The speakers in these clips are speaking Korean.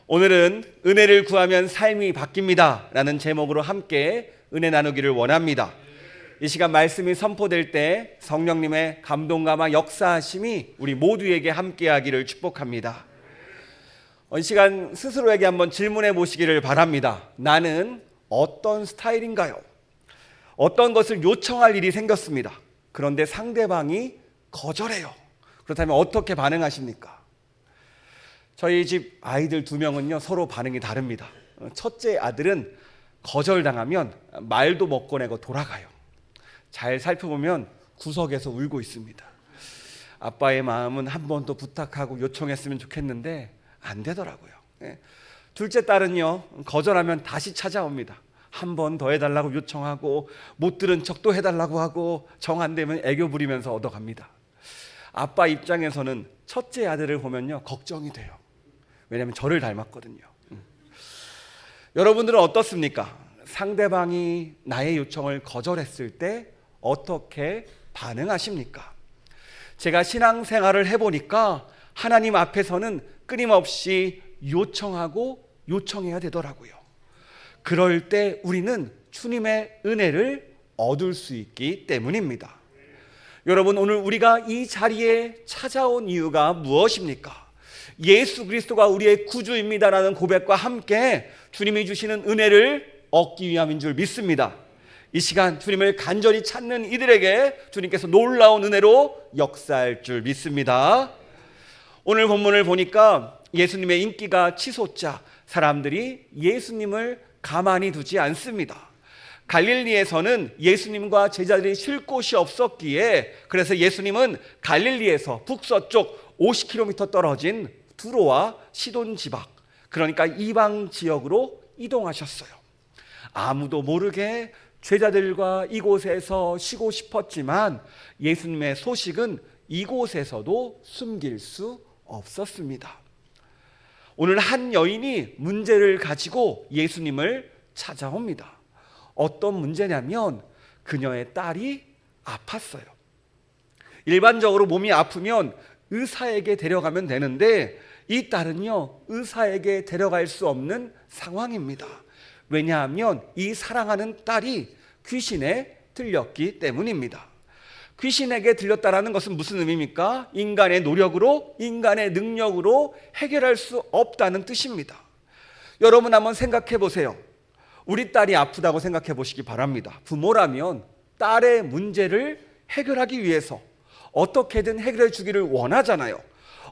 오늘은 은혜를 구하면 삶이 바뀝니다 라는 제목으로 함께 은혜 나누기를 원합니다. 이 시간 말씀이 선포될 때 성령님의 감동감화 역사하심이 우리 모두에게 함께하기를 축복합니다. 이 시간 스스로에게 한번 질문해 보시기를 바랍니다. 나는 어떤 스타일인가요? 어떤 것을 요청할 일이 생겼습니다. 그런데 상대방이 거절해요. 그렇다면 어떻게 반응하십니까? 저희 집 아이들 2명은요 서로 반응이 다릅니다. 첫째 아들은 거절당하면 말도 못 꺼내고 돌아가요. 잘 살펴보면 구석에서 울고 있습니다. 아빠의 마음은 한 번 더 부탁하고 요청했으면 좋겠는데 안 되더라고요. 둘째 딸은요 거절하면 다시 찾아옵니다. 한 번 더 해달라고 요청하고 못 들은 척도 해달라고 하고 정 안 되면 애교 부리면서 얻어갑니다. 아빠 입장에서는 첫째 아들을 보면요 걱정이 돼요. 왜냐하면 저를 닮았거든요. 여러분들은 어떻습니까? 상대방이 나의 요청을 거절했을 때 어떻게 반응하십니까? 제가 신앙생활을 해보니까 하나님 앞에서는 끊임없이 요청하고 요청해야 되더라고요. 그럴 때 우리는 주님의 은혜를 얻을 수 있기 때문입니다. 여러분, 오늘 우리가 이 자리에 찾아온 이유가 무엇입니까? 예수 그리스도가 우리의 구주입니다라는 고백과 함께 주님이 주시는 은혜를 얻기 위함인 줄 믿습니다. 이 시간 주님을 간절히 찾는 이들에게 주님께서 놀라운 은혜로 역사할 줄 믿습니다. 오늘 본문을 보니까 예수님의 인기가 치솟자 사람들이 예수님을 가만히 두지 않습니다. 갈릴리에서는 예수님과 제자들이 쉴 곳이 없었기에 그래서 예수님은 갈릴리에서 북서쪽 50km 떨어진 두로와 시돈 지방, 그러니까 이방 지역으로 이동하셨어요. 아무도 모르게 제자들과 이곳에서 쉬고 싶었지만 예수님의 소식은 이곳에서도 숨길 수 없었습니다. 오늘 한 여인이 문제를 가지고 예수님을 찾아옵니다. 어떤 문제냐면 그녀의 딸이 아팠어요. 일반적으로 몸이 아프면 의사에게 데려가면 되는데 이 딸은요 의사에게 데려갈 수 없는 상황입니다. 왜냐하면 이 사랑하는 딸이 귀신에 들렸기 때문입니다. 귀신에게 들렸다라는 것은 무슨 의미입니까? 인간의 노력으로, 인간의 능력으로 해결할 수 없다는 뜻입니다. 여러분 한번 생각해 보세요. 우리 딸이 아프다고 생각해 보시기 바랍니다. 부모라면 딸의 문제를 해결하기 위해서 어떻게든 해결해 주기를 원하잖아요.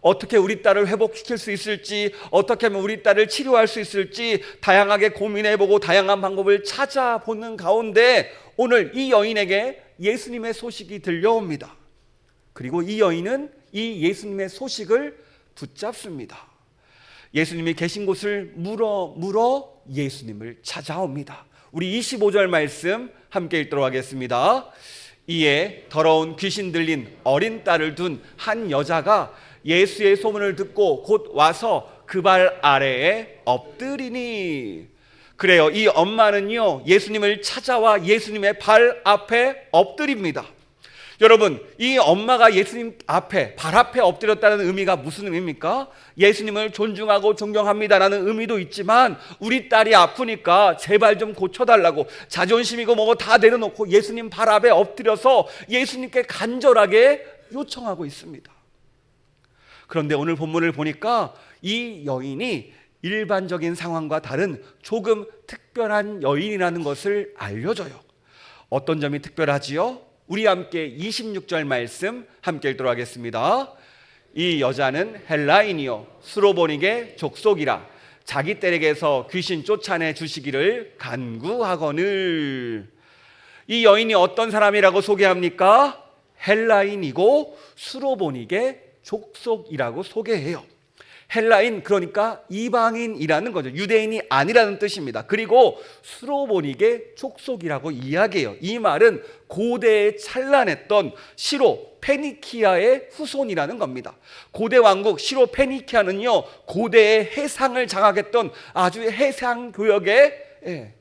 어떻게 우리 딸을 회복시킬 수 있을지, 어떻게 하면 우리 딸을 치료할 수 있을지 다양하게 고민해보고 다양한 방법을 찾아보는 가운데 오늘 이 여인에게 예수님의 소식이 들려옵니다. 그리고 이 여인은 이 예수님의 소식을 붙잡습니다. 예수님이 계신 곳을 물어 예수님을 찾아옵니다. 우리 25절 말씀 함께 읽도록 하겠습니다. 이에 더러운 귀신 들린 어린 딸을 둔 한 여자가 예수의 소문을 듣고 곧 와서 그 발 아래에 엎드리니. 그래요, 이 엄마는요 예수님을 찾아와 예수님의 발 앞에 엎드립니다. 여러분, 이 엄마가 예수님 앞에 발 앞에 엎드렸다는 의미가 무슨 의미입니까? 예수님을 존중하고 존경합니다라는 의미도 있지만 우리 딸이 아프니까 제발 좀 고쳐달라고 자존심이고 뭐고 다 내려놓고 예수님 발 앞에 엎드려서 예수님께 간절하게 요청하고 있습니다. 그런데 오늘 본문을 보니까 이 여인이 일반적인 상황과 다른 조금 특별한 여인이라는 것을 알려줘요. 어떤 점이 특별하지요? 우리 함께 26절 말씀 함께 읽도록 하겠습니다. 이 여자는 헬라인이요 수로보닉의 족속이라 자기 딸에게서 귀신 쫓아내 주시기를 간구하거늘. 이 여인이 어떤 사람이라고 소개합니까? 헬라인이고 수로보닉의 족속이라고 소개해요. 헬라인, 그러니까 이방인이라는 거죠. 유대인이 아니라는 뜻입니다. 그리고 수로보닉의 족속이라고 이야기해요. 이 말은 고대에 찬란했던 시로 페니키아의 후손이라는 겁니다. 고대 왕국 시로 페니키아는요 고대의 해상을 장악했던 아주 해상 교역의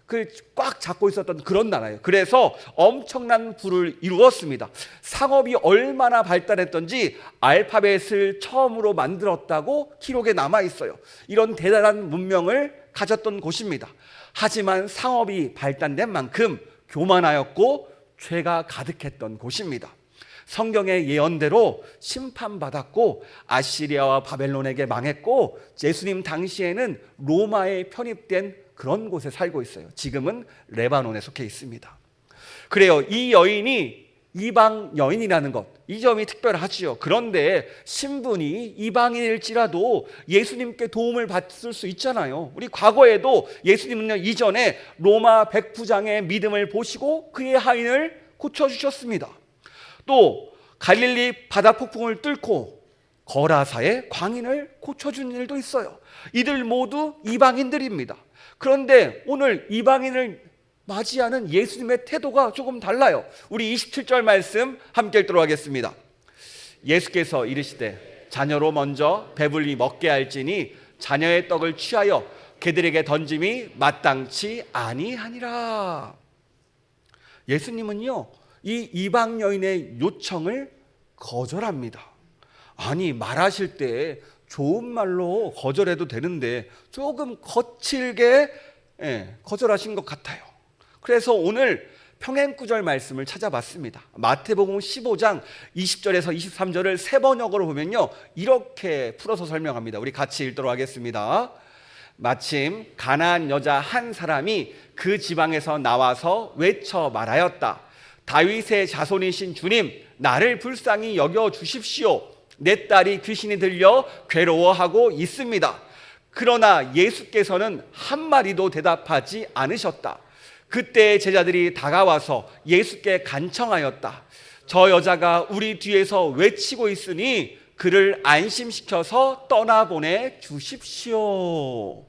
그 꽉 잡고 있었던 그런 나라예요. 그래서 엄청난 부를 이루었습니다. 상업이 얼마나 발달했던지 알파벳을 처음으로 만들었다고 기록에 남아 있어요. 이런 대단한 문명을 가졌던 곳입니다. 하지만 상업이 발달된 만큼 교만하였고 죄가 가득했던 곳입니다. 성경의 예언대로 심판받았고 아시리아와 바벨론에게 망했고 예수님 당시에는 로마에 편입된 그런 곳에 살고 있어요. 지금은 레바논에 속해 있습니다. 그래요. 이 여인이 이방 여인이라는 것, 이 점이 특별하지요. 그런데 신분이 이방인일지라도 예수님께 도움을 받을 수 있잖아요. 우리 과거에도 예수님은요, 이전에 로마 백부장의 믿음을 보시고 그의 하인을 고쳐주셨습니다. 또 갈릴리 바다 폭풍을 뚫고 거라사의 광인을 고쳐준 일도 있어요. 이들 모두 이방인들입니다. 그런데 오늘 이방인을 맞이하는 예수님의 태도가 조금 달라요. 우리 27절 말씀 함께 읽도록 하겠습니다. 예수께서 이르시되 자녀로 먼저 배불리 먹게 할지니 자녀의 떡을 취하여 그들에게 던짐이 마땅치 아니하니라. 예수님은요, 이 이방 여인의 요청을 거절합니다. 아니, 말하실 때 좋은 말로 거절해도 되는데 조금 거칠게 거절하신 것 같아요. 그래서 오늘 평행구절 말씀을 찾아봤습니다. 마태복음 15장 20절에서 23절을 세 번역으로 보면요, 이렇게 풀어서 설명합니다. 우리 같이 읽도록 하겠습니다. 마침 가나안 여자 한 사람이 그 지방에서 나와서 외쳐 말하였다. 다윗의 자손이신 주님, 나를 불쌍히 여겨 주십시오. 내 딸이 귀신이 들려 괴로워하고 있습니다. 그러나 예수께서는 한마디도 대답하지 않으셨다. 그때 제자들이 다가와서 예수께 간청하였다. 저 여자가 우리 뒤에서 외치고 있으니 그를 안심시켜서 떠나보내 주십시오.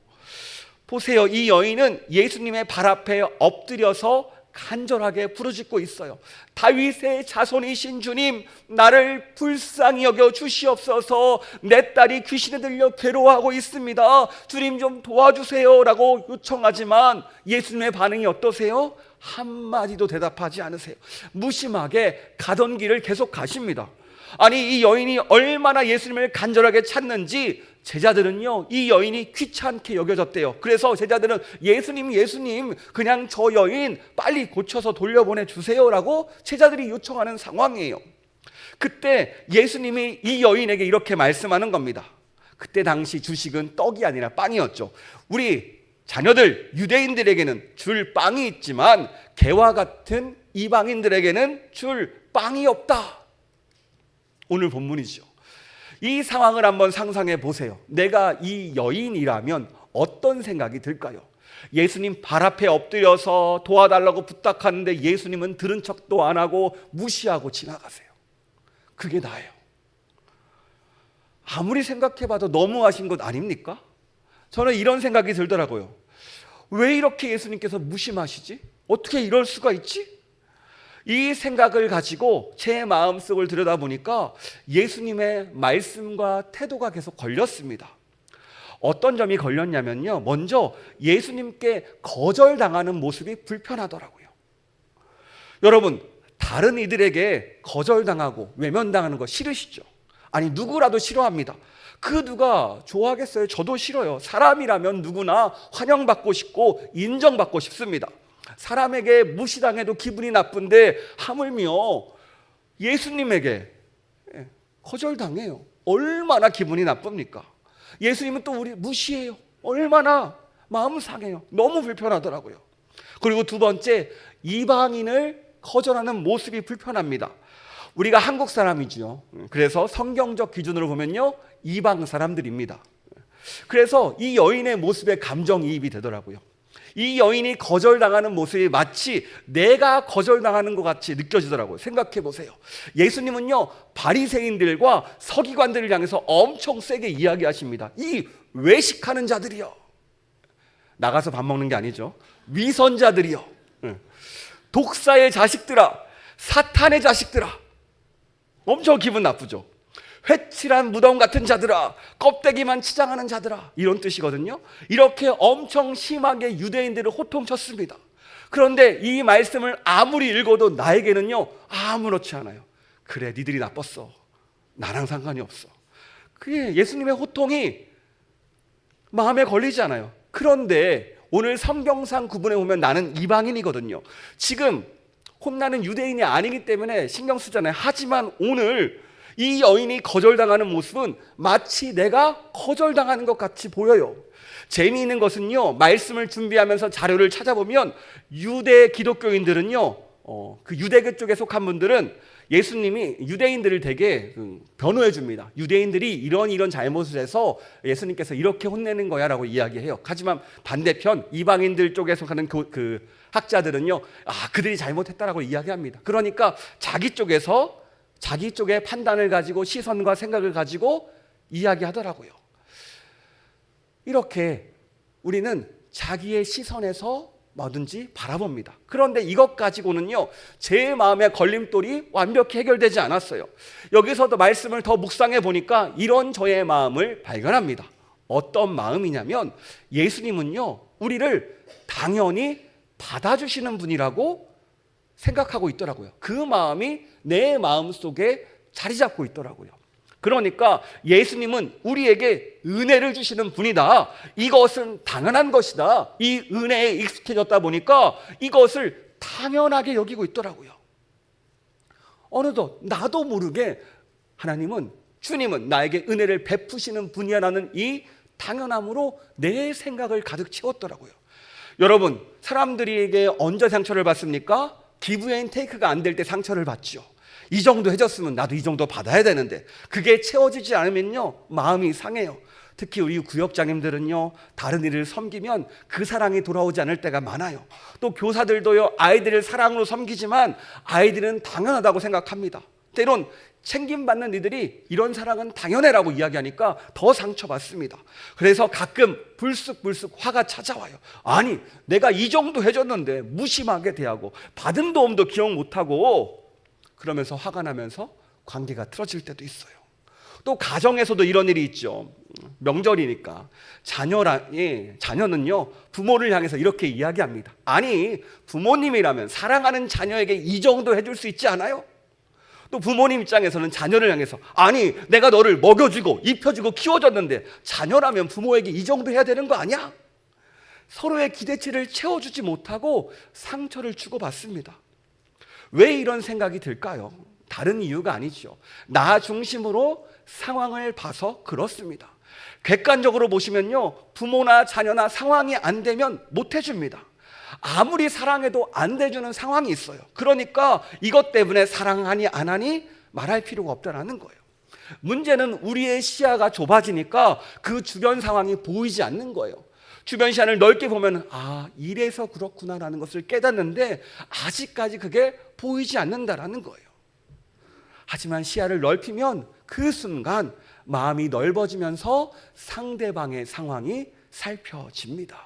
보세요. 이 여인은 예수님의 발 앞에 엎드려서 간절하게 부르짖고 있어요. 다윗의 자손이신 주님, 나를 불쌍히 여겨 주시옵소서. 내 딸이 귀신에 들려 괴로워하고 있습니다. 주님 좀 도와주세요 라고 요청하지만 예수님의 반응이 어떠세요? 한마디도 대답하지 않으세요. 무심하게 가던 길을 계속 가십니다. 아니, 이 여인이 얼마나 예수님을 간절하게 찾는지 제자들은요, 이 여인이 귀찮게 여겨졌대요. 그래서 제자들은 예수님 그냥 저 여인 빨리 고쳐서 돌려보내 주세요라고 제자들이 요청하는 상황이에요. 그때 예수님이 이 여인에게 이렇게 말씀하는 겁니다. 그때 당시 주식은 떡이 아니라 빵이었죠. 우리 자녀들 유대인들에게는 줄 빵이 있지만 개와 같은 이방인들에게는 줄 빵이 없다. 오늘 본문이죠. 이 상황을 한번 상상해 보세요. 내가 이 여인이라면 어떤 생각이 들까요? 예수님 발 앞에 엎드려서 도와달라고 부탁하는데 예수님은 들은 척도 안 하고 무시하고 지나가세요. 그게 나예요. 아무리 생각해봐도 너무하신 것 아닙니까? 저는 이런 생각이 들더라고요. 왜 이렇게 예수님께서 무심하시지? 어떻게 이럴 수가 있지? 이 생각을 가지고 제 마음속을 들여다보니까 예수님의 말씀과 태도가 계속 걸렸습니다. 어떤 점이 걸렸냐면요, 먼저 예수님께 거절당하는 모습이 불편하더라고요. 여러분, 다른 이들에게 거절당하고 외면당하는 거 싫으시죠? 아니, 누구라도 싫어합니다. 그 누가 좋아하겠어요? 저도 싫어요. 사람이라면 누구나 환영받고 싶고 인정받고 싶습니다. 사람에게 무시당해도 기분이 나쁜데 하물며 예수님에게 거절당해요. 얼마나 기분이 나쁩니까? 예수님은 또 우리 무시해요. 얼마나 마음 상해요. 너무 불편하더라고요. 그리고 두 번째, 이방인을 거절하는 모습이 불편합니다. 우리가 한국 사람이죠. 그래서 성경적 기준으로 보면요, 이방 사람들입니다. 그래서 이 여인의 모습에 감정이입이 되더라고요. 이 여인이 거절당하는 모습이 마치 내가 거절당하는 것 같이 느껴지더라고요. 생각해 보세요. 예수님은요, 바리새인들과 서기관들을 향해서 엄청 세게 이야기하십니다. 이 외식하는 자들이요, 나가서 밥 먹는 게 아니죠. 위선자들이요, 독사의 자식들아, 사탄의 자식들아. 엄청 기분 나쁘죠. 회칠한 무덤 같은 자들아, 껍데기만 치장하는 자들아, 이런 뜻이거든요. 이렇게 엄청 심하게 유대인들을 호통쳤습니다. 그런데 이 말씀을 아무리 읽어도 나에게는요 아무렇지 않아요. 그래, 니들이 나빴어. 나랑 상관이 없어. 그게 예수님의 호통이 마음에 걸리지 않아요. 그런데 오늘 성경상 구분해 보면 나는 이방인이거든요. 지금 혼나는 유대인이 아니기 때문에 신경 쓰잖아요. 하지만 오늘 이 여인이 거절당하는 모습은 마치 내가 거절당하는 것 같이 보여요. 재미있는 것은요, 말씀을 준비하면서 자료를 찾아보면 유대 기독교인들은요, 그 유대교 쪽에 속한 분들은 예수님이 유대인들을 되게 변호해 줍니다. 유대인들이 이런 잘못을 해서 예수님께서 이렇게 혼내는 거야 라고 이야기해요. 하지만 반대편 이방인들 쪽에 속하는 그 학자들은요, 그들이 잘못했다라고 이야기합니다. 그러니까 자기 쪽의 판단을 가지고 시선과 생각을 가지고 이야기하더라고요. 이렇게 우리는 자기의 시선에서 뭐든지 바라봅니다. 그런데 이것 가지고는요, 제 마음의 걸림돌이 완벽히 해결되지 않았어요. 여기서도 말씀을 더 묵상해 보니까 이런 저의 마음을 발견합니다. 어떤 마음이냐면 예수님은요, 우리를 당연히 받아주시는 분이라고 생각하고 있더라고요. 그 마음이 내 마음 속에 자리 잡고 있더라고요. 그러니까 예수님은 우리에게 은혜를 주시는 분이다. 이것은 당연한 것이다. 이 은혜에 익숙해졌다 보니까 이것을 당연하게 여기고 있더라고요. 어느덧 나도 모르게 주님은 나에게 은혜를 베푸시는 분이야라는 이 당연함으로 내 생각을 가득 채웠더라고요. 여러분, 사람들에게 언제 상처를 받습니까? 기브 앤 테이크가 안 될 때 상처를 받죠. 이 정도 해줬으면 나도 이 정도 받아야 되는데 그게 채워지지 않으면요 마음이 상해요. 특히 우리 구역장님들은요, 다른 일을 섬기면 그 사랑이 돌아오지 않을 때가 많아요. 또 교사들도요, 아이들을 사랑으로 섬기지만 아이들은 당연하다고 생각합니다. 때론 챙김받는 이들이 이런 사랑은 당연해라고 이야기하니까 더 상처받습니다. 그래서 가끔 불쑥불쑥 화가 찾아와요. 아니, 내가 이 정도 해줬는데 무심하게 대하고 받은 도움도 기억 못하고, 그러면서 화가 나면서 관계가 틀어질 때도 있어요. 또 가정에서도 이런 일이 있죠. 명절이니까 자녀는요 부모를 향해서 이렇게 이야기합니다. 아니, 부모님이라면 사랑하는 자녀에게 이 정도 해줄 수 있지 않아요? 또 부모님 입장에서는 자녀를 향해서 아니, 내가 너를 먹여주고 입혀주고 키워줬는데 자녀라면 부모에게 이 정도 해야 되는 거 아니야? 서로의 기대치를 채워주지 못하고 상처를 주고받습니다. 왜 이런 생각이 들까요? 다른 이유가 아니죠. 나 중심으로 상황을 봐서 그렇습니다. 객관적으로 보시면요, 부모나 자녀나 상황이 안 되면 못 해줍니다. 아무리 사랑해도 안 돼주는 상황이 있어요. 그러니까 이것 때문에 사랑하니 안 하니 말할 필요가 없다는 거예요. 문제는 우리의 시야가 좁아지니까 그 주변 상황이 보이지 않는 거예요. 주변 시야를 넓게 보면 이래서 그렇구나라는 것을 깨닫는데 아직까지 그게 보이지 않는다라는 거예요. 하지만 시야를 넓히면 그 순간 마음이 넓어지면서 상대방의 상황이 살펴집니다.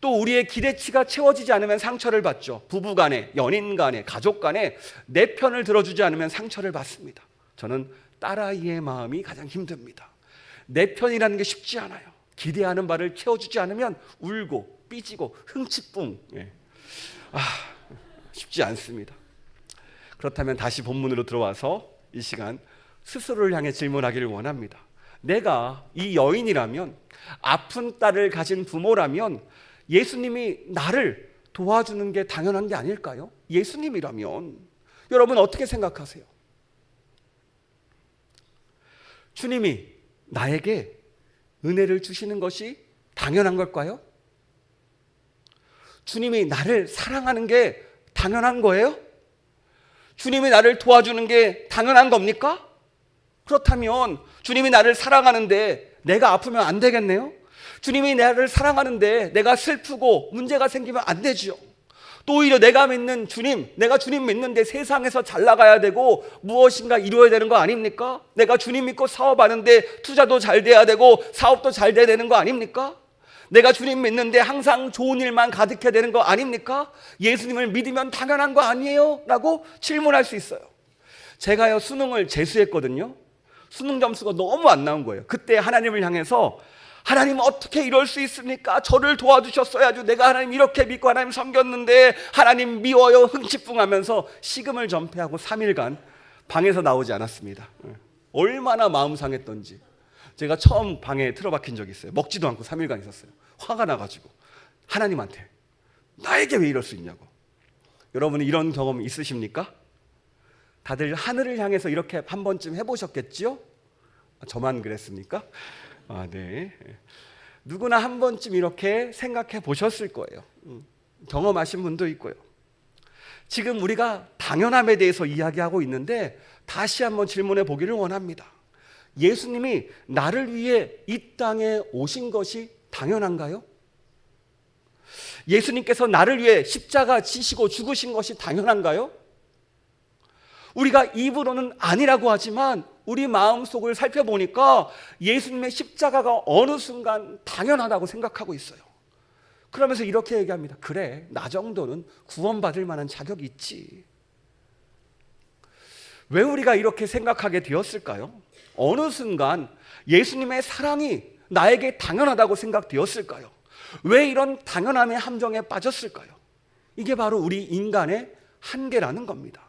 또 우리의 기대치가 채워지지 않으면 상처를 받죠. 부부 간에, 연인 간에, 가족 간에 내 편을 들어주지 않으면 상처를 받습니다. 저는 딸아이의 마음이 가장 힘듭니다. 내 편이라는 게 쉽지 않아요. 기대하는 바를 채워주지 않으면 울고 삐지고 흥칫뿡. 쉽지 않습니다. 그렇다면 다시 본문으로 들어와서 이 시간 스스로를 향해 질문하기를 원합니다. 내가 이 여인이라면, 아픈 딸을 가진 부모라면 예수님이 나를 도와주는 게 당연한 게 아닐까요? 예수님이라면 여러분 어떻게 생각하세요? 주님이 나에게 은혜를 주시는 것이 당연한 걸까요? 주님이 나를 사랑하는 게 당연한 거예요? 주님이 나를 도와주는 게 당연한 겁니까? 그렇다면 주님이 나를 사랑하는데 내가 아프면 안 되겠네요? 주님이 나를 사랑하는데 내가 슬프고 문제가 생기면 안 되죠. 또 오히려 내가 믿는 주님, 내가 주님 믿는데 세상에서 잘 나가야 되고 무엇인가 이루어야 되는 거 아닙니까? 내가 주님 믿고 사업하는데 투자도 잘 돼야 되고 사업도 잘 돼야 되는 거 아닙니까? 내가 주님 믿는데 항상 좋은 일만 가득해야 되는 거 아닙니까? 예수님을 믿으면 당연한 거 아니에요? 라고 질문할 수 있어요. 제가요 수능을 재수했거든요. 수능 점수가 너무 안 나온 거예요. 그때 하나님을 향해서 하나님 어떻게 이럴 수 있습니까? 저를 도와주셨어야죠. 내가 하나님 이렇게 믿고 하나님 섬겼는데 하나님 미워요. 흥칫뿡하면서 식음을 전폐하고 3일간 방에서 나오지 않았습니다. 얼마나 마음 상했던지. 제가 처음 방에 틀어박힌 적이 있어요. 먹지도 않고 3일간 있었어요. 화가 나가지고 하나님한테 나에게 왜 이럴 수 있냐고. 여러분은 이런 경험 있으십니까? 다들 하늘을 향해서 이렇게 한 번쯤 해보셨겠지요? 저만 그랬습니까? 네. 누구나 한 번쯤 이렇게 생각해 보셨을 거예요. 경험하신 분도 있고요. 지금 우리가 당연함에 대해서 이야기하고 있는데 다시 한번 질문해 보기를 원합니다. 예수님이 나를 위해 이 땅에 오신 것이 당연한가요? 예수님께서 나를 위해 십자가 지시고 죽으신 것이 당연한가요? 우리가 입으로는 아니라고 하지만 우리 마음속을 살펴보니까 예수님의 십자가가 어느 순간 당연하다고 생각하고 있어요. 그러면서 이렇게 얘기합니다. 그래, 나 정도는 구원받을 만한 자격이 있지. 왜 우리가 이렇게 생각하게 되었을까요? 어느 순간 예수님의 사랑이 나에게 당연하다고 생각되었을까요? 왜 이런 당연함의 함정에 빠졌을까요? 이게 바로 우리 인간의 한계라는 겁니다.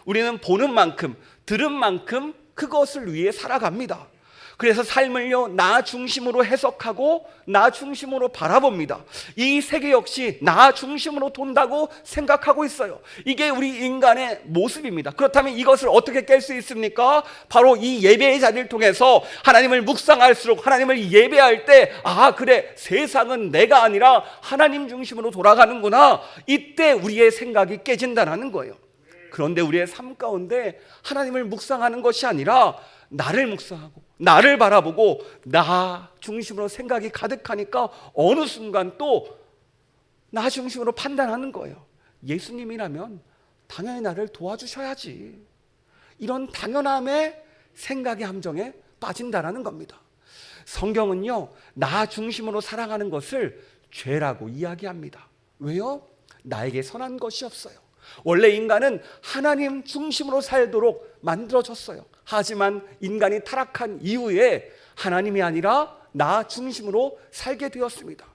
우리는 보는 만큼, 들은 만큼 그것을 위해 살아갑니다. 그래서 삶을요, 나 중심으로 해석하고 나 중심으로 바라봅니다. 이 세계 역시 나 중심으로 돈다고 생각하고 있어요. 이게 우리 인간의 모습입니다. 그렇다면 이것을 어떻게 깰 수 있습니까? 바로 이 예배의 자리를 통해서 하나님을 묵상할수록 하나님을 예배할 때, 아, 그래, 세상은 내가 아니라 하나님 중심으로 돌아가는구나. 이때 우리의 생각이 깨진다는 거예요. 그런데 우리의 삶 가운데 하나님을 묵상하는 것이 아니라 나를 묵상하고 나를 바라보고 나 중심으로 생각이 가득하니까 어느 순간 또 나 중심으로 판단하는 거예요. 예수님이라면 당연히 나를 도와주셔야지. 이런 당연함의 생각의 함정에 빠진다라는 겁니다. 성경은요, 나 중심으로 살아가는 것을 죄라고 이야기합니다. 왜요? 나에게 선한 것이 없어요. 원래 인간은 하나님 중심으로 살도록 만들어졌어요. 하지만 인간이 타락한 이후에 하나님이 아니라 나 중심으로 살게 되었습니다.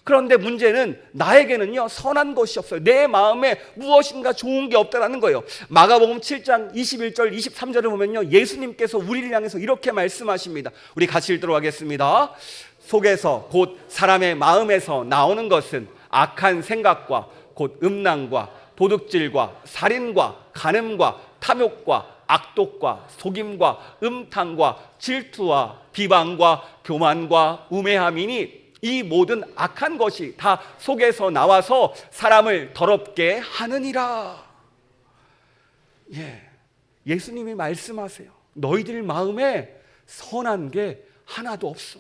그런데 문제는 나에게는요, 선한 것이 없어요. 내 마음에 무엇인가 좋은 게 없다라는 거예요. 마가복음 7장 21절 23절을 보면요, 예수님께서 우리를 향해서 이렇게 말씀하십니다. 우리 같이 읽도록 하겠습니다. 속에서 곧 사람의 마음에서 나오는 것은 악한 생각과 곧 음란과 도둑질과 살인과 간음과 탐욕과 악독과 속임과 음탕과 질투와 비방과 교만과 우매함이니 이 모든 악한 것이 다 속에서 나와서 사람을 더럽게 하느니라. 예수님이 말씀하세요. 너희들 마음에 선한 게 하나도 없어.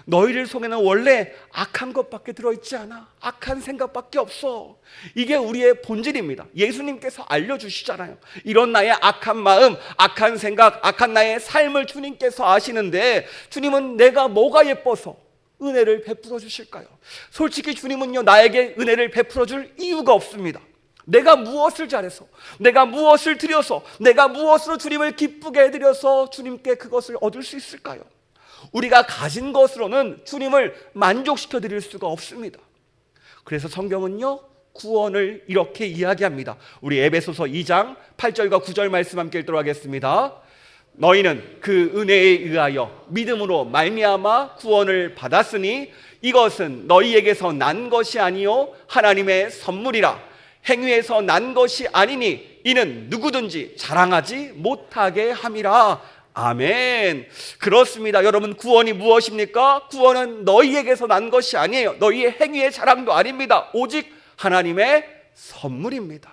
너희들 속에는 원래 악한 것밖에 들어있지 않아. 악한 생각밖에 없어. 이게 우리의 본질입니다. 예수님께서 알려주시잖아요. 이런 나의 악한 마음, 악한 생각, 악한 나의 삶을 주님께서 아시는데 주님은 내가 뭐가 예뻐서 은혜를 베풀어 주실까요? 솔직히 주님은요, 나에게 은혜를 베풀어 줄 이유가 없습니다. 내가 무엇을 잘해서, 내가 무엇을 드려서, 내가 무엇으로 주님을 기쁘게 해드려서 주님께 그것을 얻을 수 있을까요? 우리가 가진 것으로는 주님을 만족시켜 드릴 수가 없습니다. 그래서 성경은요, 구원을 이렇게 이야기합니다. 우리 에베소서 2장 8절과 9절 말씀 함께 읽도록 하겠습니다. 너희는 그 은혜에 의하여 믿음으로 말미암아 구원을 받았으니 이것은 너희에게서 난 것이 아니요 하나님의 선물이라. 행위에서 난 것이 아니니 이는 누구든지 자랑하지 못하게 함이라. 아멘. 그렇습니다. 여러분, 구원이 무엇입니까? 구원은 너희에게서 난 것이 아니에요. 너희의 행위의 자랑도 아닙니다. 오직 하나님의 선물입니다.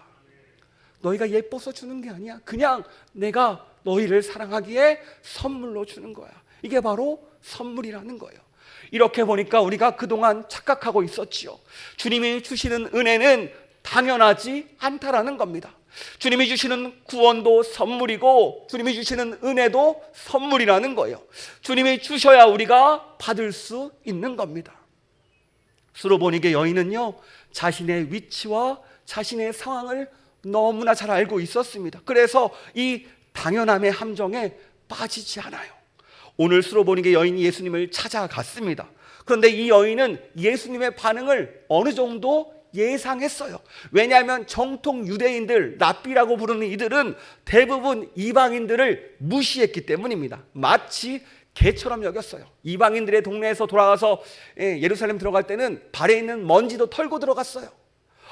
너희가 예뻐서 주는 게 아니야. 그냥 내가 너희를 사랑하기에 선물로 주는 거야. 이게 바로 선물이라는 거예요. 이렇게 보니까 우리가 그동안 착각하고 있었지요. 주님이 주시는 은혜는 당연하지 않다라는 겁니다. 주님이 주시는 구원도 선물이고 주님이 주시는 은혜도 선물이라는 거예요. 주님이 주셔야 우리가 받을 수 있는 겁니다. 수로보니게 여인은요, 자신의 위치와 자신의 상황을 너무나 잘 알고 있었습니다. 그래서 이 당연함의 함정에 빠지지 않아요. 오늘 수로보니게 여인이 예수님을 찾아갔습니다. 그런데 이 여인은 예수님의 반응을 어느 정도 예상했어요. 왜냐하면 정통 유대인들, 랍비라고 부르는 이들은 대부분 이방인들을 무시했기 때문입니다. 마치 개처럼 여겼어요. 이방인들의 동네에서 돌아가서 예루살렘 들어갈 때는 발에 있는 먼지도 털고 들어갔어요.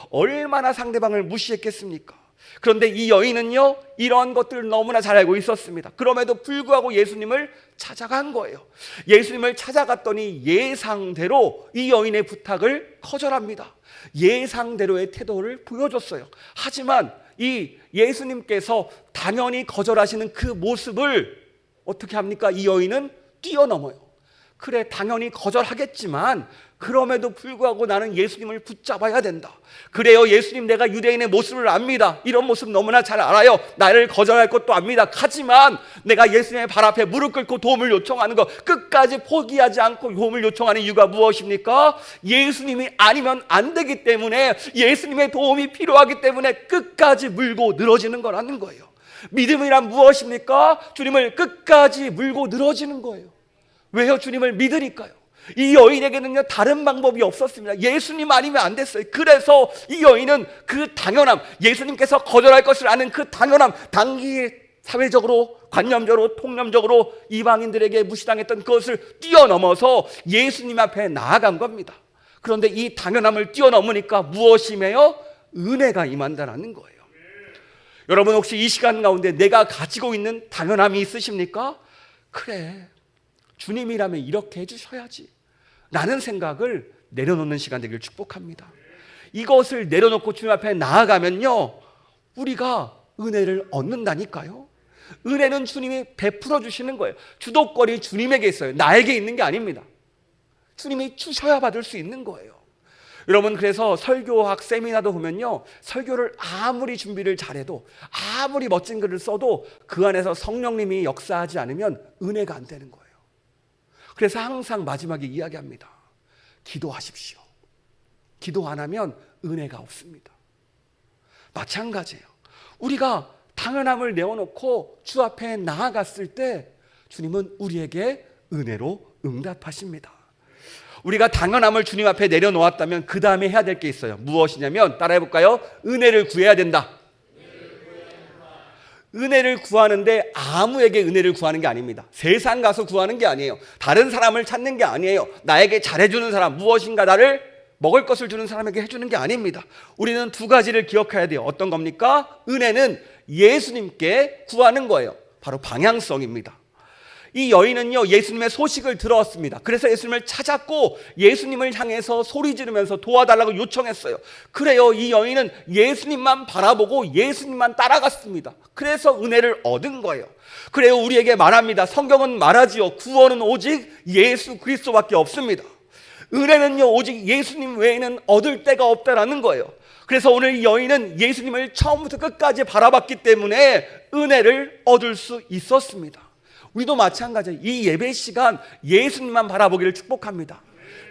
얼마나 상대방을 무시했겠습니까? 그런데 이 여인은요, 이러한 것들을 너무나 잘 알고 있었습니다. 그럼에도 불구하고 예수님을 찾아간 거예요. 예수님을 찾아갔더니 예상대로 이 여인의 부탁을 거절합니다. 예상대로의 태도를 보여줬어요. 하지만 이 예수님께서 당연히 거절하시는 그 모습을 어떻게 합니까? 이 여인은 뛰어넘어요. 그래, 당연히 거절하겠지만 그럼에도 불구하고 나는 예수님을 붙잡아야 된다. 그래요, 예수님, 내가 유대인의 모습을 압니다. 이런 모습 너무나 잘 알아요. 나를 거절할 것도 압니다. 하지만 내가 예수님의 발 앞에 무릎 꿇고 도움을 요청하는 거 끝까지 포기하지 않고 도움을 요청하는 이유가 무엇입니까? 예수님이 아니면 안 되기 때문에, 예수님의 도움이 필요하기 때문에 끝까지 물고 늘어지는 거라는 거예요. 믿음이란 무엇입니까? 주님을 끝까지 물고 늘어지는 거예요. 왜요? 주님을 믿으니까요. 이 여인에게는요, 다른 방법이 없었습니다. 예수님 아니면 안 됐어요. 그래서 이 여인은 그 당연함, 예수님께서 거절할 것을 아는 그 당연함, 당시 사회적으로, 관념적으로, 통념적으로 이방인들에게 무시당했던 그것을 뛰어넘어서 예수님 앞에 나아간 겁니다. 그런데 이 당연함을 뛰어넘으니까 무엇이 임해요? 은혜가 임한다는 거예요. 여러분, 혹시 이 시간 가운데 내가 가지고 있는 당연함이 있으십니까? 그래, 주님이라면 이렇게 해주셔야지 라는 생각을 내려놓는 시간 되기를 축복합니다. 이것을 내려놓고 주님 앞에 나아가면요, 우리가 은혜를 얻는다니까요. 은혜는 주님이 베풀어 주시는 거예요. 주도권이 주님에게 있어요. 나에게 있는 게 아닙니다. 주님이 주셔야 받을 수 있는 거예요. 여러분, 그래서 설교학 세미나도 보면요, 설교를 아무리 준비를 잘해도, 아무리 멋진 글을 써도 그 안에서 성령님이 역사하지 않으면 은혜가 안 되는 거예요. 그래서 항상 마지막에 이야기합니다. 기도하십시오. 기도 안 하면 은혜가 없습니다. 마찬가지예요. 우리가 당연함을 내어놓고 주 앞에 나아갔을 때 주님은 우리에게 은혜로 응답하십니다. 우리가 당연함을 주님 앞에 내려놓았다면 그 다음에 해야 될 게 있어요. 무엇이냐면, 따라해볼까요? 은혜를 구해야 된다. 은혜를 구하는데 아무에게 은혜를 구하는 게 아닙니다. 세상 가서 구하는 게 아니에요. 다른 사람을 찾는 게 아니에요. 나에게 잘해주는 사람, 무엇인가 나를 먹을 것을 주는 사람에게 해주는 게 아닙니다. 우리는 두 가지를 기억해야 돼요. 어떤 겁니까? 은혜는 예수님께 구하는 거예요. 바로 방향성입니다. 이 여인은요, 예수님의 소식을 들었습니다. 그래서 예수님을 찾았고 예수님을 향해서 소리 지르면서 도와달라고 요청했어요. 그래요, 이 여인은 예수님만 바라보고 예수님만 따라갔습니다. 그래서 은혜를 얻은 거예요. 그래요, 우리에게 말합니다. 성경은 말하지요. 구원은 오직 예수 그리스도밖에 없습니다. 은혜는요, 오직 예수님 외에는 얻을 데가 없다라는 거예요. 그래서 오늘 이 여인은 예수님을 처음부터 끝까지 바라봤기 때문에 은혜를 얻을 수 있었습니다. 우리도 마찬가지예요. 이 예배 시간 예수님만 바라보기를 축복합니다.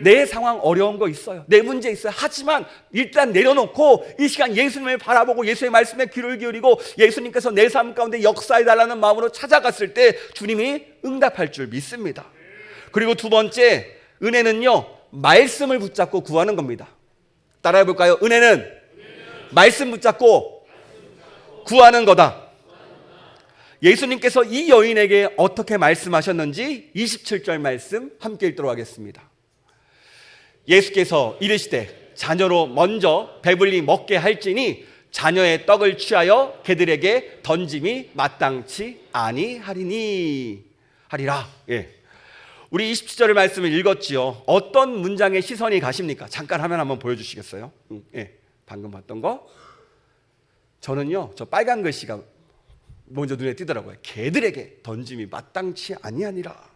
내 상황 어려운 거 있어요. 내 문제 있어요. 하지만 일단 내려놓고 이 시간 예수님을 바라보고 예수의 말씀에 귀를 기울이고 예수님께서 내 삶 가운데 역사해달라는 마음으로 찾아갔을 때 주님이 응답할 줄 믿습니다. 그리고 두 번째, 은혜는요, 말씀을 붙잡고 구하는 겁니다. 따라해볼까요? 은혜는 말씀 붙잡고 구하는 거다. 예수님께서 이 여인에게 어떻게 말씀하셨는지 27절 말씀 함께 읽도록 하겠습니다. 예수께서 이르시되 자녀로 먼저 배불리 먹게 할지니 자녀의 떡을 취하여 개들에게 던짐이 마땅치 아니하리니 하리라. 예. 우리 27절 말씀을 읽었지요. 어떤 문장에 시선이 가십니까? 잠깐 화면 한번 보여주시겠어요? 예. 방금 봤던 거. 저는요, 저 빨간 글씨가 먼저 눈에 띄더라고요. 개들에게 던짐이 마땅치 아니하니라.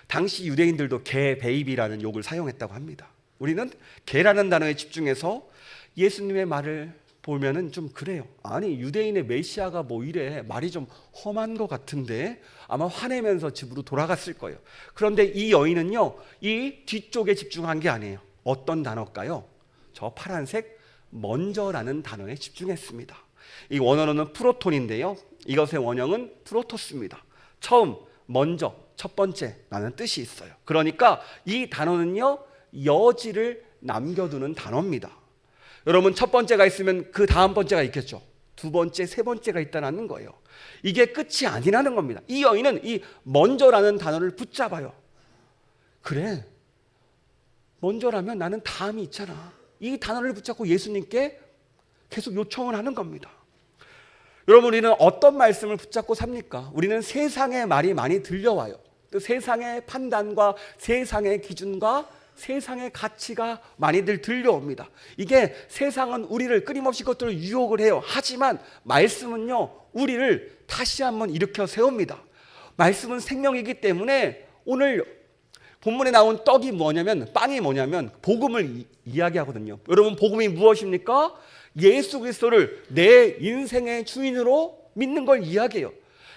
당시 유대인들도 개 베이비라는 욕을 사용했다고 합니다. 우리는 개라는 단어에 집중해서 예수님의 말을 보면은 좀 그래요. 아니, 유대인의 메시아가 뭐 이래, 말이 좀 험한 것 같은데 아마 화내면서 집으로 돌아갔을 거예요. 그런데 이 여인은요, 이 뒤쪽에 집중한 게 아니에요. 어떤 단어일까요? 저 파란색 먼저라는 단어에 집중했습니다. 이 원어로는 프로톤인데요, 이것의 원형은 프로토스입니다. 처음, 먼저, 첫 번째라는 뜻이 있어요. 그러니까 이 단어는요, 여지를 남겨두는 단어입니다. 여러분, 첫 번째가 있으면 그 다음 번째가 있겠죠. 두 번째, 세 번째가 있다는 거예요. 이게 끝이 아니라는 겁니다. 이 여인은 이 먼저라는 단어를 붙잡아요. 그래, 먼저라면 나는 다음이 있잖아. 이 단어를 붙잡고 예수님께 계속 요청을 하는 겁니다. 여러분, 우리는 어떤 말씀을 붙잡고 삽니까? 우리는 세상의 말이 많이 들려와요. 또 세상의 판단과 세상의 기준과 세상의 가치가 많이들 들려옵니다. 이게 세상은 우리를 끊임없이 그것들을 유혹을 해요. 하지만 말씀은요, 우리를 다시 한번 일으켜 세웁니다. 말씀은 생명이기 때문에 오늘 본문에 나온 떡이 뭐냐면, 빵이 뭐냐면 복음을 이야기하거든요. 여러분, 복음이 무엇입니까? 예수 그리스도를 내 인생의 주인으로 믿는 걸 이야기해요.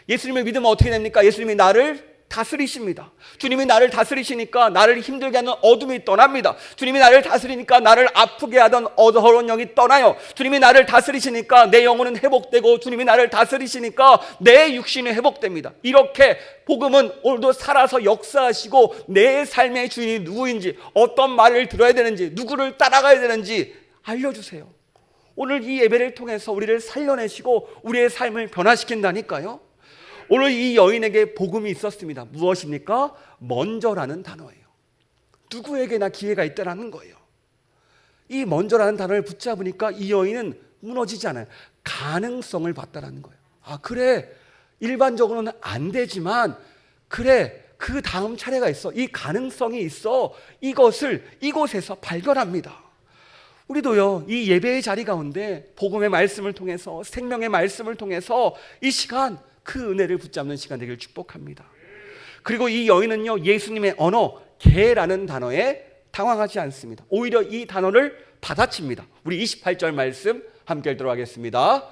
예수님을 믿으면 어떻게 됩니까? 예수님이 나를 다스리십니다. 주님이 나를 다스리시니까 나를 힘들게 하는 어둠이 떠납니다. 주님이 나를 다스리니까 나를 아프게 하던 어두운 영이 떠나요. 주님이 나를 다스리시니까 내 영혼은 회복되고, 주님이 나를 다스리시니까 내 육신이 회복됩니다. 이렇게 복음은 오늘도 살아서 역사하시고 내 삶의 주인이 누구인지, 어떤 말을 들어야 되는지, 누구를 따라가야 되는지 알려주세요. 오늘 이 예배를 통해서 우리를 살려내시고 우리의 삶을 변화시킨다니까요. 오늘 이 여인에게 복음이 있었습니다. 무엇입니까? 먼저라는 단어예요. 누구에게나 기회가 있다는 거예요. 이 먼저라는 단어를 붙잡으니까 이 여인은 무너지지 않아요. 가능성을 봤다는 거예요. 아, 그래, 일반적으로는 안 되지만 그래, 그 다음 차례가 있어. 이 가능성이 있어. 이것을 이곳에서 발견합니다. 우리도요, 이 예배의 자리 가운데 복음의 말씀을 통해서, 생명의 말씀을 통해서 이 시간, 그 은혜를 붙잡는 시간 되기를 축복합니다. 그리고 이 여인은요, 예수님의 언어 개라는 단어에 당황하지 않습니다. 오히려 이 단어를 받아칩니다. 우리 28절 말씀 함께 읽도록 하겠습니다.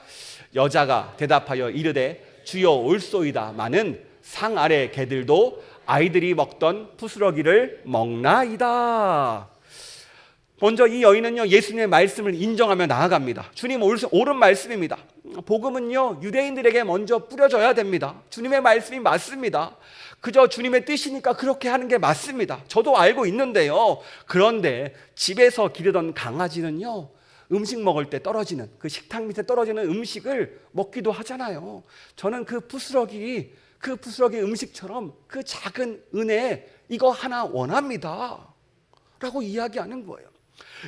여자가 대답하여 이르되 주여 올소이다마는 상 아래 개들도 아이들이 먹던 부스러기를 먹나이다. 먼저 이 여인은요, 예수님의 말씀을 인정하며 나아갑니다. 주님 옳은 말씀입니다. 복음은요, 유대인들에게 먼저 뿌려져야 됩니다. 주님의 말씀이 맞습니다. 그저 주님의 뜻이니까 그렇게 하는 게 맞습니다. 저도 알고 있는데요. 그런데 집에서 기르던 강아지는요, 음식 먹을 때 떨어지는, 그 식탁 밑에 떨어지는 음식을 먹기도 하잖아요. 저는 그 부스러기 음식처럼 그 작은 은혜, 이거 하나 원합니다 라고 이야기하는 거예요.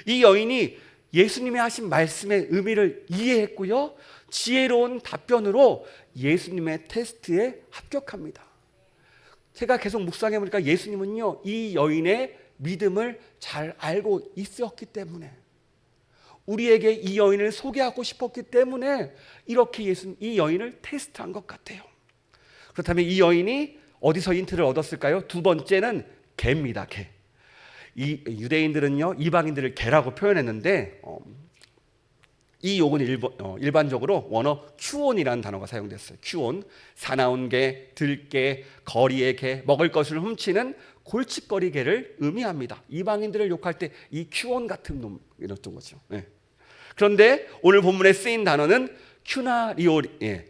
이 여인이 예수님이 하신 말씀의 의미를 이해했고요, 지혜로운 답변으로 예수님의 테스트에 합격합니다. 제가 계속 묵상해 보니까 예수님은요, 이 여인의 믿음을 잘 알고 있었기 때문에, 우리에게 이 여인을 소개하고 싶었기 때문에 이렇게 이 여인을 테스트한 것 같아요. 그렇다면 이 여인이 어디서 힌트를 얻었을까요? 두 번째는 개입니다. 개. 이 유대인들은요, 이방인들을 개라고 표현했는데 이 욕은 일반적으로 원어 큐온이라는 단어가 사용됐어요. 큐온, 사나운 개, 들개, 거리의 개, 먹을 것을 훔치는 골칫거리 개를 의미합니다. 이방인들을 욕할 때 이 큐온 같은 놈, 이랬던 거죠. 네. 그런데 오늘 본문에 쓰인 단어는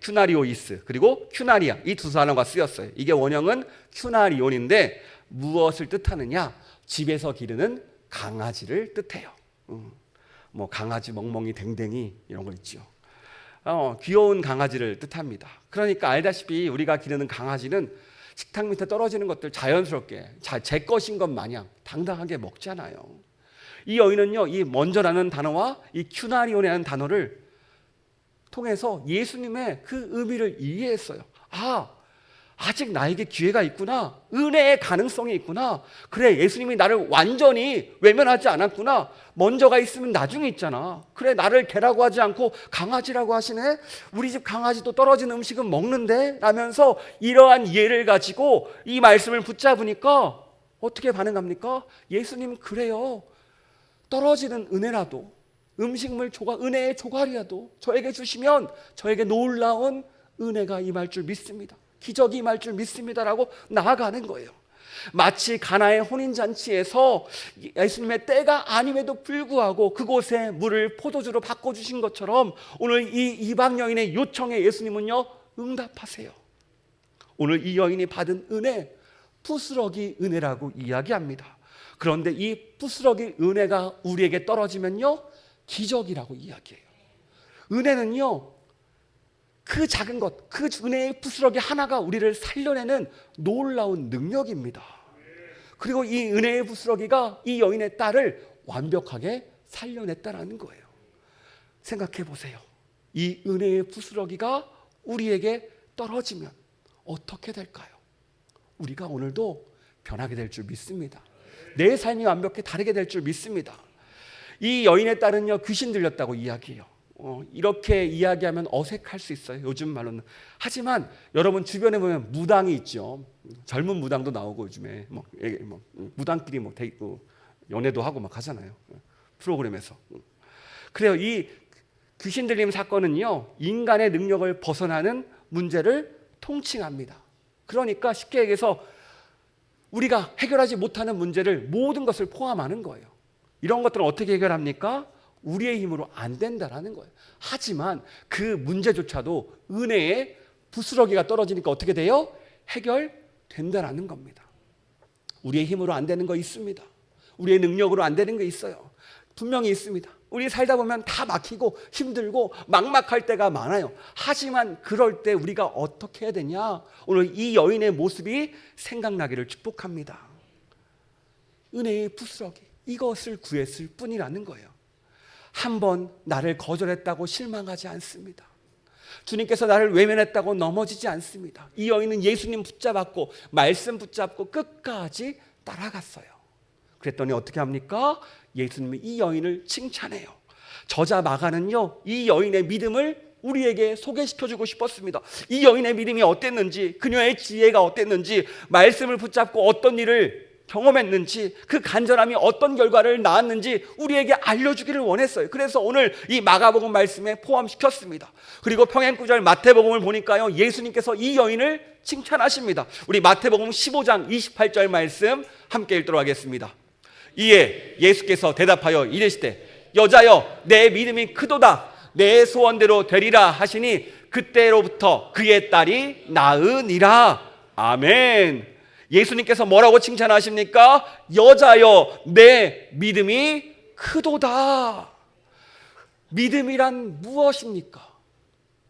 큐나리오이스 그리고 큐나리아, 이 두 단어가 쓰였어요. 이게 원형은 큐나리온인데 무엇을 뜻하느냐? 집에서 기르는 강아지를 뜻해요. 뭐 강아지 멍멍이 댕댕이 이런 거 있죠. 귀여운 강아지를 뜻합니다. 그러니까 알다시피 우리가 기르는 강아지는 식탁 밑에 떨어지는 것들 자연스럽게 제 것인 것 마냥 당당하게 먹잖아요. 이 여인은요, 이 먼저라는 단어와 이 큐나리온이라는 단어를 통해서 예수님의 그 의미를 이해했어요. 아직 나에게 기회가 있구나. 은혜의 가능성이 있구나. 그래, 예수님이 나를 완전히 외면하지 않았구나. 먼저가 있으면 나중에 있잖아. 그래, 나를 개라고 하지 않고 강아지라고 하시네. 우리 집 강아지도 떨어진 음식은 먹는데? 라면서 이러한 이해를 가지고 이 말씀을 붙잡으니까 어떻게 반응합니까? 예수님, 그래요. 떨어지는 은혜라도, 음식물 은혜의 조각이라도 저에게 주시면 저에게 놀라운 은혜가 임할 줄 믿습니다. 기적이 임할 줄 믿습니다라고 나아가는 거예요. 마치 가나의 혼인잔치에서 예수님의 때가 아님에도 불구하고 그곳에 물을 포도주로 바꿔주신 것처럼 오늘 이 이방 여인의 요청에 예수님은요, 응답하세요. 오늘 이 여인이 받은 은혜, 부스러기 은혜라고 이야기합니다. 그런데 이 부스러기 은혜가 우리에게 떨어지면요, 기적이라고 이야기해요. 은혜는요, 그 작은 것, 그 은혜의 부스러기 하나가 우리를 살려내는 놀라운 능력입니다. 그리고 이 은혜의 부스러기가 이 여인의 딸을 완벽하게 살려냈다는 거예요. 생각해 보세요. 이 은혜의 부스러기가 우리에게 떨어지면 어떻게 될까요? 우리가 오늘도 변하게 될 줄 믿습니다. 내 삶이 완벽히 다르게 될 줄 믿습니다. 이 여인의 딸은요, 귀신 들렸다고 이야기해요. 이렇게 이야기하면 어색할 수 있어요, 요즘 말로는. 하지만 여러분 주변에 보면 무당이 있죠. 젊은 무당도 나오고 요즘에 무당끼리 연애도 하고 막 하잖아요, 프로그램에서. 그래요. 이 귀신 들림 사건은요, 인간의 능력을 벗어나는 문제를 통칭합니다. 그러니까 쉽게 얘기해서 우리가 해결하지 못하는 문제를, 모든 것을 포함하는 거예요. 이런 것들은 어떻게 해결합니까? 우리의 힘으로 안 된다라는 거예요. 하지만 그 문제조차도 은혜의 부스러기가 떨어지니까 어떻게 돼요? 해결된다라는 겁니다. 우리의 힘으로 안 되는 거 있습니다. 우리의 능력으로 안 되는 거 있어요. 분명히 있습니다. 우리 살다 보면 다 막히고 힘들고 막막할 때가 많아요. 하지만 그럴 때 우리가 어떻게 해야 되냐? 오늘 이 여인의 모습이 생각나기를 축복합니다. 은혜의 부스러기, 이것을 구했을 뿐이라는 거예요. 한번 나를 거절했다고 실망하지 않습니다. 주님께서 나를 외면했다고 넘어지지 않습니다. 이 여인은 예수님 붙잡았고 말씀 붙잡고 끝까지 따라갔어요. 그랬더니 어떻게 합니까? 예수님이 이 여인을 칭찬해요. 저자 마가는요, 이 여인의 믿음을 우리에게 소개시켜주고 싶었습니다. 이 여인의 믿음이 어땠는지, 그녀의 지혜가 어땠는지, 말씀을 붙잡고 어떤 일을 경험했는지, 그 간절함이 어떤 결과를 낳았는지 우리에게 알려주기를 원했어요. 그래서 오늘 이 마가복음 말씀에 포함시켰습니다. 그리고 평행구절 마태복음을 보니까요, 예수님께서 이 여인을 칭찬하십니다. 우리 마태복음 15장 28절 말씀 함께 읽도록 하겠습니다. 이에 예수께서 대답하여 이르시되 여자여, 내 믿음이 크도다. 내 소원대로 되리라 하시니 그때로부터 그의 딸이 나으니라. 아멘. 예수님께서 뭐라고 칭찬하십니까? 여자여, 내 믿음이 크도다. 믿음이란 무엇입니까?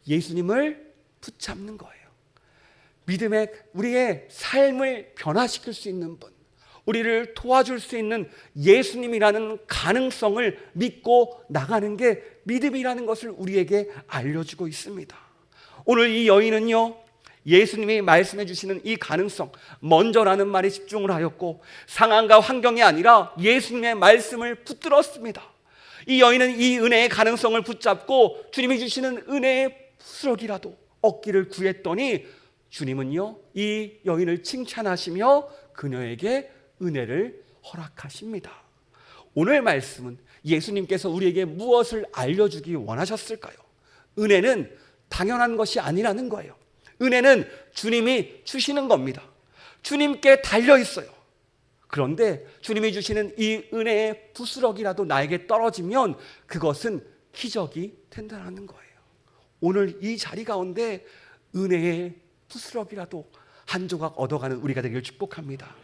예수님을 붙잡는 거예요. 믿음의, 우리의 삶을 변화시킬 수 있는 분, 우리를 도와줄 수 있는 예수님이라는 가능성을 믿고 나가는 게 믿음이라는 것을 우리에게 알려주고 있습니다. 오늘 이 여인은요, 예수님이 말씀해 주시는 이 가능성, 먼저라는 말에 집중을 하였고 상황과 환경이 아니라 예수님의 말씀을 붙들었습니다. 이 여인은 이 은혜의 가능성을 붙잡고 주님이 주시는 은혜의 부스러기라도 얻기를 구했더니 주님은요, 이 여인을 칭찬하시며 그녀에게 은혜를 허락하십니다. 오늘 말씀은 예수님께서 우리에게 무엇을 알려주기 원하셨을까요? 은혜는 당연한 것이 아니라는 거예요. 은혜는 주님이 주시는 겁니다. 주님께 달려 있어요. 그런데 주님이 주시는 이 은혜의 부스러기라도 나에게 떨어지면 그것은 기적이 된다는 거예요. 오늘 이 자리 가운데 은혜의 부스러기라도 한 조각 얻어가는 우리가 되기를 축복합니다.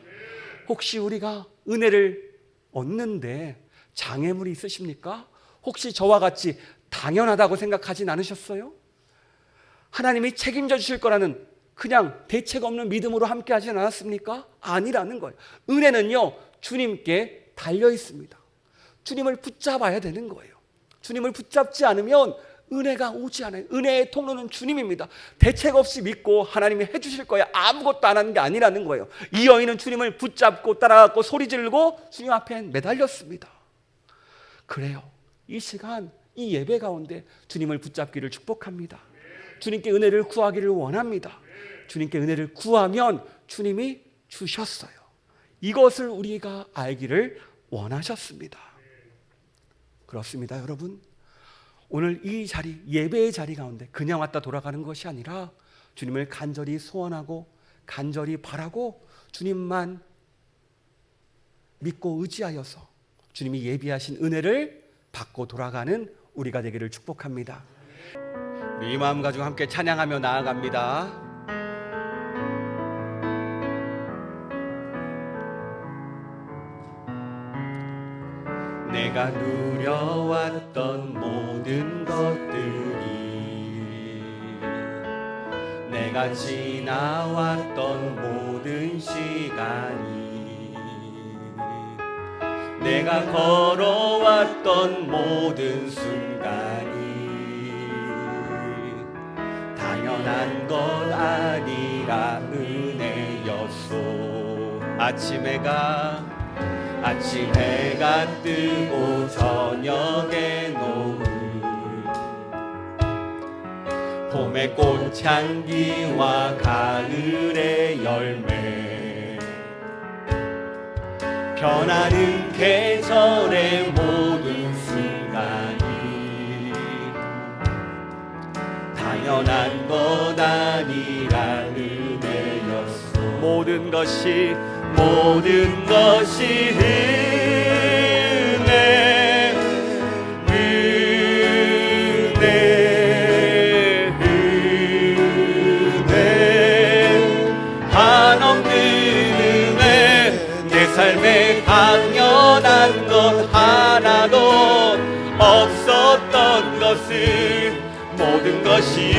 혹시 우리가 은혜를 얻는데 장애물이 있으십니까? 혹시 저와 같이 당연하다고 생각하진 않으셨어요? 하나님이 책임져 주실 거라는 그냥 대책 없는 믿음으로 함께 하지 않았습니까? 아니라는 거예요. 은혜는요, 주님께 달려 있습니다. 주님을 붙잡아야 되는 거예요. 주님을 붙잡지 않으면 은혜가 오지 않아요. 은혜의 통로는 주님입니다. 대책 없이 믿고 하나님이 해주실 거야, 아무것도 안 하는 게 아니라는 거예요. 이 여인은 주님을 붙잡고 따라갔고 소리 지르고 주님 앞에 매달렸습니다. 그래요. 이 시간, 이 예배 가운데 주님을 붙잡기를 축복합니다. 주님께 은혜를 구하기를 원합니다. 주님께 은혜를 구하면 주님이 주셨어요. 이것을 우리가 알기를 원하셨습니다. 그렇습니다, 여러분. 오늘 이 자리, 예배의 자리 가운데 그냥 왔다 돌아가는 것이 아니라 주님을 간절히 소원하고 간절히 바라고 주님만 믿고 의지하여서 주님이 예비하신 은혜를 받고 돌아가는 우리가 되기를 축복합니다. 우리 이 마음 가지고 함께 찬양하며 나아갑니다. 내가 누려왔던 모든 것들이, 내가 지나왔던 모든 시간이, 내가 걸어왔던 모든 순간이 당연한 것 아니라 은혜였소. 아침 해가 뜨고 저녁에 노을, 봄의 꽃향기와 가을의 열매, 변하는 계절의 모든 순간이 당연한 것 아니라 은혜였소. 모든 것이 은혜, 한없는 은혜. 내 삶에 당연한 것 하나도 없었던 것을, 모든 것이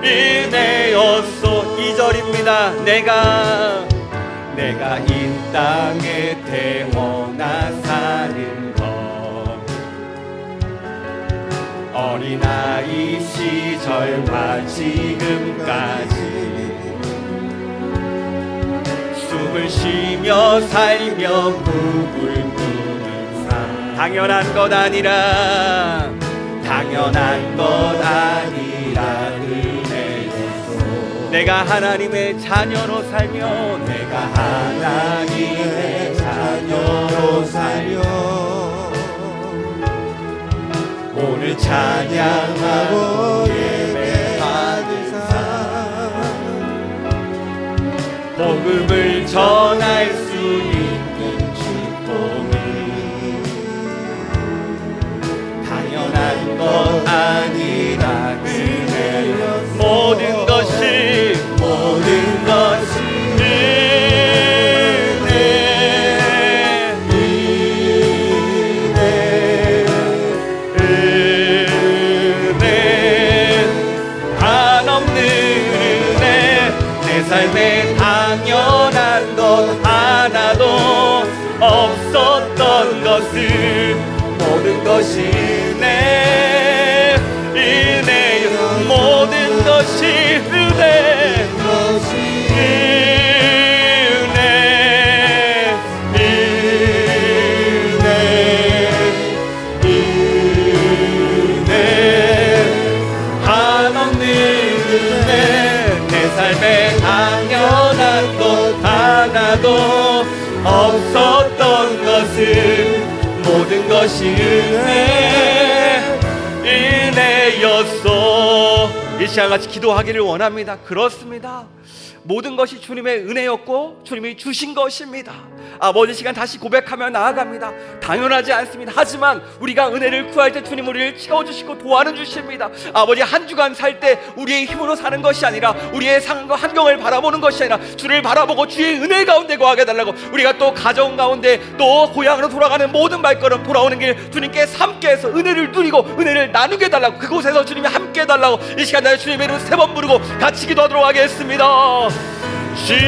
은혜였소. 2절입니다. 내가 이 땅에 태어나 사는 것, 어린아이 시절과 지금까지 숨을 쉬며 살며 꿈을 꾸는 삶, 당연한 것 아니라 은혜였소. 내가 하나님의 자녀로 살며, 오늘 찬양하고 예배하는 삶, 복음을 전할 수 있는 축복이 당연한 것 아니라 은혜였소. 모든 것이 삶에 당연한 것 하나도 없었던 것을, 모든 것이 은혜, 모든 것이 은혜, 한없는 은혜. 내 삶에 당연한 것 하나도 없었던 것을, 모든 것이 은혜였소. 이 시간 같이 기도하기를 원합니다. 그렇습니다. 모든 것이 주님의 은혜였고 주님이 주신 것입니다. 아버지, 시간 다시 고백하며 나아갑니다. 당연하지 않습니다. 하지만 우리가 은혜를 구할 때 주님 우리를 채워주시고 도와는 주십니다. 아버지, 한 주간 살 때 우리의 힘으로 사는 것이 아니라, 우리의 상황과 환경을 바라보는 것이 아니라 주를 바라보고 주의 은혜 가운데 거하게 해달라고, 우리가 또 가정 가운데 또 고향으로 돌아가는 모든 발걸음, 돌아오는 길 주님께 함께 해서 은혜를 누리고 은혜를 나누게 해달라고, 그곳에서 주님이 함께 해달라고 이 시간 날 주님의 이름 3번 부르고 같이 기도하도록 하겠습니다. 주여,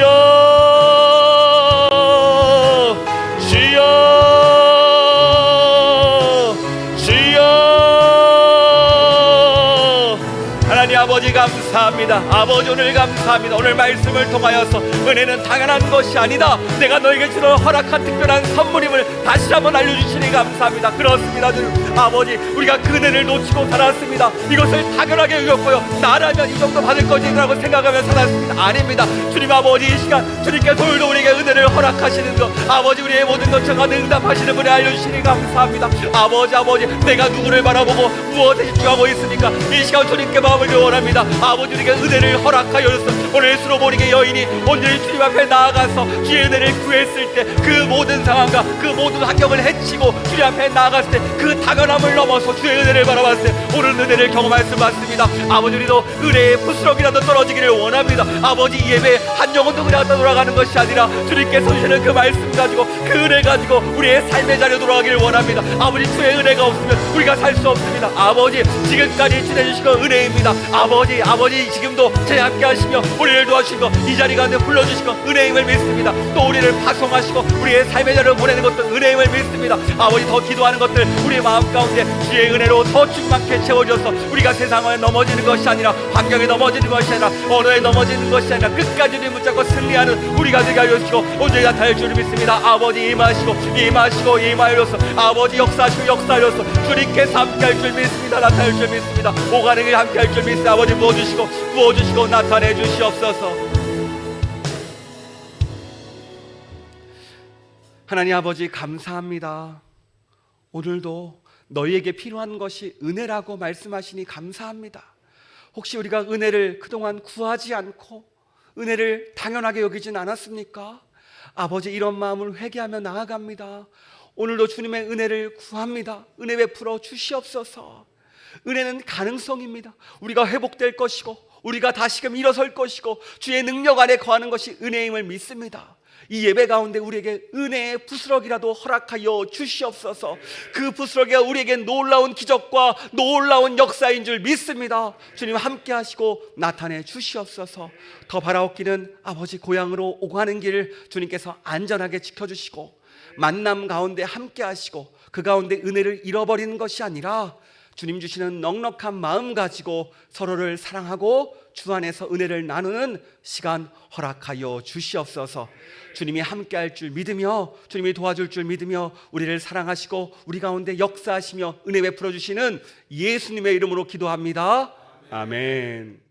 주여. 하나님 아버지 감사합니다. 아버지 오늘 감사합니다. 오늘 말씀을 통하여서 은혜는 당연한 것이 아니다, 내가 너에게 주는 허락한 특별한 선물임을 다시 한번 알려주시니 감사합니다. 그렇습니다. 주님 아버지, 우리가 그 은혜를 놓치고 살았습니다. 이것을 당연하게 여겼고요, 나라면 이 정도 받을 것이라고 생각하며 살았습니다. 아닙니다. 주님 아버지, 이 시간 주님께서 오늘도 우리에게 은혜를 허락하시는 것, 아버지 우리의 모든 것처럼 응답하시는 분이 알려주시니 감사합니다. 아버지, 내가 누구를 바라보고 무엇에 집중하고 있습니까? 이 시간 주님께 마음을 요원합니다. 아버지, 아버지 우리에게 은혜를 허락하여 주소서. 오늘 수로보니게 여인이 온전히 주님 앞에 나아가서 주의 은혜를 구했을 때 그 모든 상황과 그 모든 환경을 해치고 주님 앞에 나아갔을 때 그 당연함을 넘어서 주의 은혜를 바라봤을 때 오늘 은혜를 경험할 수 맞습니다. 아버지 우리도 은혜의 부스럭이라도 떨어지기를 원합니다. 아버지 예배 한 영혼도 그냥 돌아가는 것이 아니라 주님께서 주시는 그 말씀 가지고 그 은혜 가지고 우리의 삶의 자리에 돌아가기를 원합니다. 아버지 주의 은혜가 없으면 우리가 살 수 없습니다. 아버지 지금까지 지내주신 건 은혜입니다. 아버지 지금도 제 함께 하시며 우리를 도와주신 거 이 자리 가운데 불러주신 거 은혜임을 믿습니다. 또 우리를 파송하시고 우리의 삶의 자리로 보내는 것도 은혜임을 믿습니다. 아버지 더 기도하는 것들 우리의 마음 가운데 주의 은혜로 더 충만케 채워줘서 우리가 세상에 넘어지는 것이 아니라 환경에 넘어지는 것이 아니라 언어에 넘어지는 것이 아니라 끝까지 우리 붙잡고 승리하는 우리가 되게 하여 주시고 온전히 나타낼 줄 믿습니다. 아버지 임하시고 임하여서 아버지 역사하셔서 주님께서 함께할 줄 믿습니다. 나타낼 줄 믿습니다. 오가는 길 함께할 줄 믿습니다. 아버지 부어주시고 나타내 주시옵소서. 하나님 아버지 감사합니다. 오늘도 너희에게 필요한 것이 은혜라고 말씀하시니 감사합니다. 혹시 우리가 은혜를 그동안 구하지 않고 은혜를 당연하게 여기진 않았습니까? 아버지 이런 마음을 회개하며 나아갑니다. 오늘도 주님의 은혜를 구합니다. 은혜 베풀어 주시옵소서. 은혜는 가능성입니다. 우리가 회복될 것이고 우리가 다시금 일어설 것이고 주의 능력 안에 거하는 것이 은혜임을 믿습니다. 이 예배 가운데 우리에게 은혜의 부스럭이라도 허락하여 주시옵소서. 그 부스럭이가 우리에게 놀라운 기적과 놀라운 역사인 줄 믿습니다. 주님 함께 하시고 나타내 주시옵소서. 더 바라옵기는 아버지 고향으로 오가는 길 주님께서 안전하게 지켜주시고 만남 가운데 함께 하시고 그 가운데 은혜를 잃어버리는 것이 아니라 주님 주시는 넉넉한 마음 가지고 서로를 사랑하고 주 안에서 은혜를 나누는 시간 허락하여 주시옵소서. 주님이 함께할 줄 믿으며 주님이 도와줄 줄 믿으며 우리를 사랑하시고 우리 가운데 역사하시며 은혜 베풀어 주시는 예수님의 이름으로 기도합니다. 아멘.